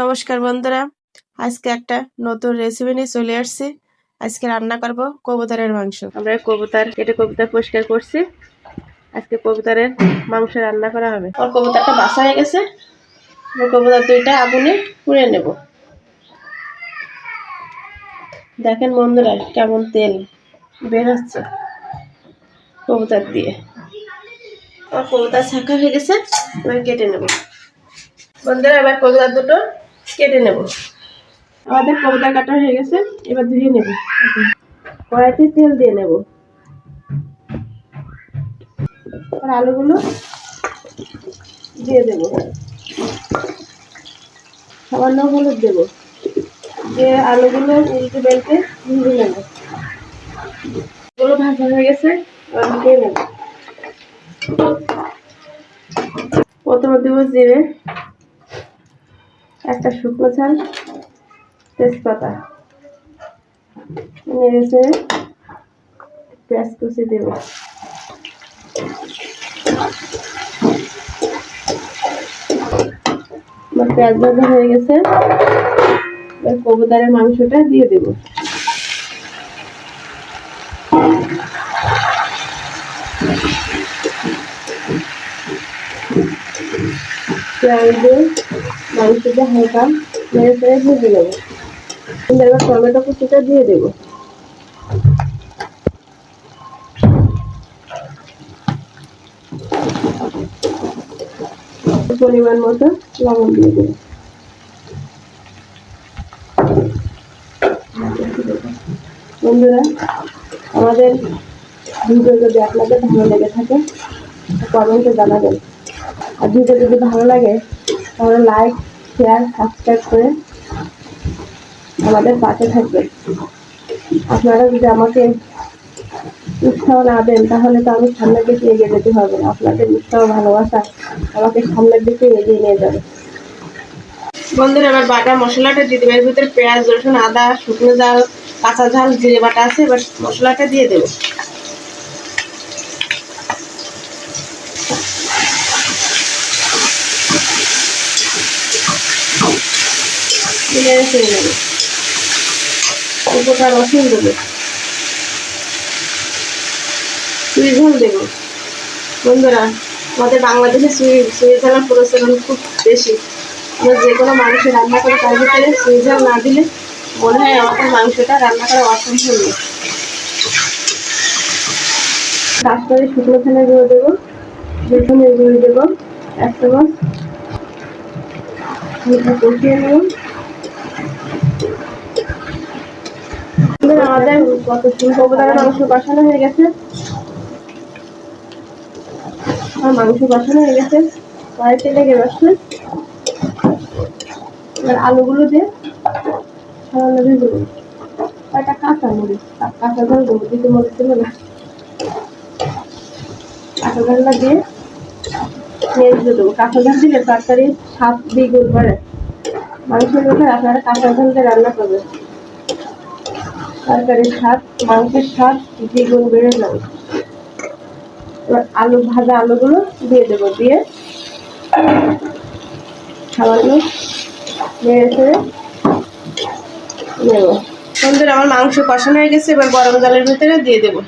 নমস্কার বন্ধুরা, আজকে একটা নতুন রেসিপি নিয়ে চলে আসছি। আজকে রান্না করব কবুতরের মাংস। আমরা কবুতর কেটে কবুতর পরিষ্কার করছি। আজকে কবুতরের মাংস রান্না করা হবে। আর কবুতরটা বাসা হয়ে গেছে। কবুতর দুইটা আগুনে পুড়ে নেব। দেখেন বন্ধুরা কেমন তেল বের হচ্ছে কবুতর দিয়ে। আর কবুতর ছাকা হয়ে গেছে, এবার কেটে নেব। বন্ধুরা এবার কবুতর দুটো কেটে নেব। আমাদের কবুতর কাটা হয়ে গেছে, এবার ধুয়ে নেব। কড়াইতে তেল দিয়ে নেব। আর আলুগুলো দিয়ে দেব। সামান্য হলুদ দেব। দিয়ে আলুগুলো উল্টে বেলতে ভেজে নেব। এগুলো ভাজা হয়ে গেছে, এবার দিয়ে নেব। প্রথমে দেব জিরে, একটা শুকনো ঝাল, তেজপাতা, নেড়ে পেঁয়াজ কুচি দেব। আমার পেঁয়াজ ভাজা হয়ে গেছে, এবার কবুতরের মাংসটা দিয়ে দেব। পেঁয়াজ দিয়ে মাংসটা হালকা নেড়ে ভেজে নেব। এবার টমেটো কুচিটা দিয়ে দেব। পরিমাণ মতো লবণ দিয়ে দেব। বন্ধুরা, আমাদের ভিডিও যদি আপনাদের ভালো লেগে থাকে কমেন্টে জানাবেন। আর ভিডিও যদি ভালো লাগে তাহলে লাইক, শেয়ার, সাবস্ক্রাইব করে আমাদের পাশে থাকবেন। আপনারা যদি আমাকে উৎসাহ না দেন তাহলে তো আমি সামনের দিকে এগিয়ে যেতে হবে না। আপনাদের উৎসাহ ভালোবাসা আমাকে সামনের দিকে এগিয়ে নিয়ে যাবে। বন্ধুরা এবার বাটা মশলাটা দিয়ে দেবো। এর ভিতরে পেঁয়াজ, রসুন, আদা, শুকনো ঝাল, কাঁচা ঝাল, জিরে বাটা আছে। এবার মশলাটা দিয়ে দেবো। উপটা রসুন দেবো, চুই ঝাল দেবো। বন্ধুরা, আমাদের বাংলাদেশে চুই ঝালের প্রচলন খুব বেশি। আমরা যে কোনো মাংস রান্না করি তার ভিতরে চুই ঝাল না দিলে মনে হয় আমাদের মাংসটা রান্না করা অসম্পূর্ণ। তারপরে শুকনো ফেলে গুঁড়ো দেবো, রসুনের গুঁড়ো দেবো 1 চামচ। কষিয়ে নেব। আমাদের কবুতরের মাংস কষানো হয়ে গেছে। আমার মাংস কষানো হয়ে গেছে, কড়াইতে লেগে বসছে। এবার আলুগুলো দিয়ে সামান্য ভেজে দেবো। একটা কাঁচা মরিচ, কাঁচা ঝাল দেবো, দিতে মরিচ দেবো না। কাঁচা ঝালটা দিয়ে নেড়ে দেবো। কাঁচা ঝাল দিলে তরকারি স্বাদ দ্বিগুণ করে। মাংসের মধ্যে আপনারা কাঁচা ঝাল দিয়ে রান্না করবেন, তরকারির স্বাদ, মাংসের স্বাদ দ্বিগুণ বেড়ে যাবে। এবার ভাজা আলুগুলো দিয়ে দেবো। দিয়ে সামান্য নেড়ে নেব। বন্ধুরা আমার মাংস কষানো হয়ে গেছে, এবার গরম জলের ভিতরে দিয়ে দেবো।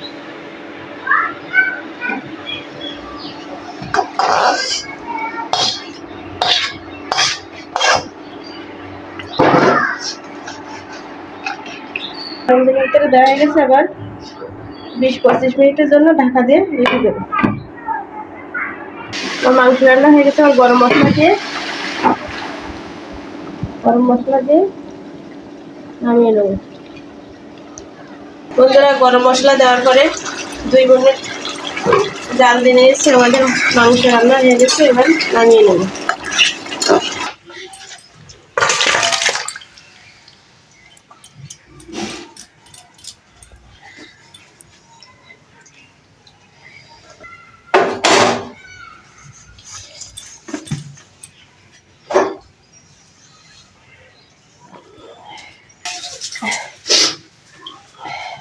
ভিতরে দেওয়া হয়ে গেছে, এবার 20-25 মিনিটের জন্য ঢাকা দিয়ে রেখে দেবো। মাংস রান্না হয়ে গেছে। আর গরম মশলা দিয়ে নামিয়ে নেব। বন্ধুরা গরম মশলা দেওয়ার পরে 2 মিনিট জাল দিয়ে নিয়েছি। আমাদের মাংস রান্না হয়ে গেছে, এবার নামিয়ে নেব।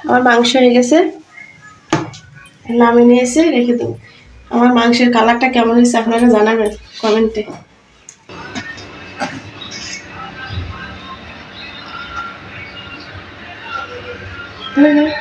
আমার মাংস হয়ে গেছে, নামিয়ে নিয়েছে, রেখে দেবো। আমার মাংসের কালারটা কেমন হয়েছে আপনারা জানাবেন কমেন্টে। হয়ে যায়।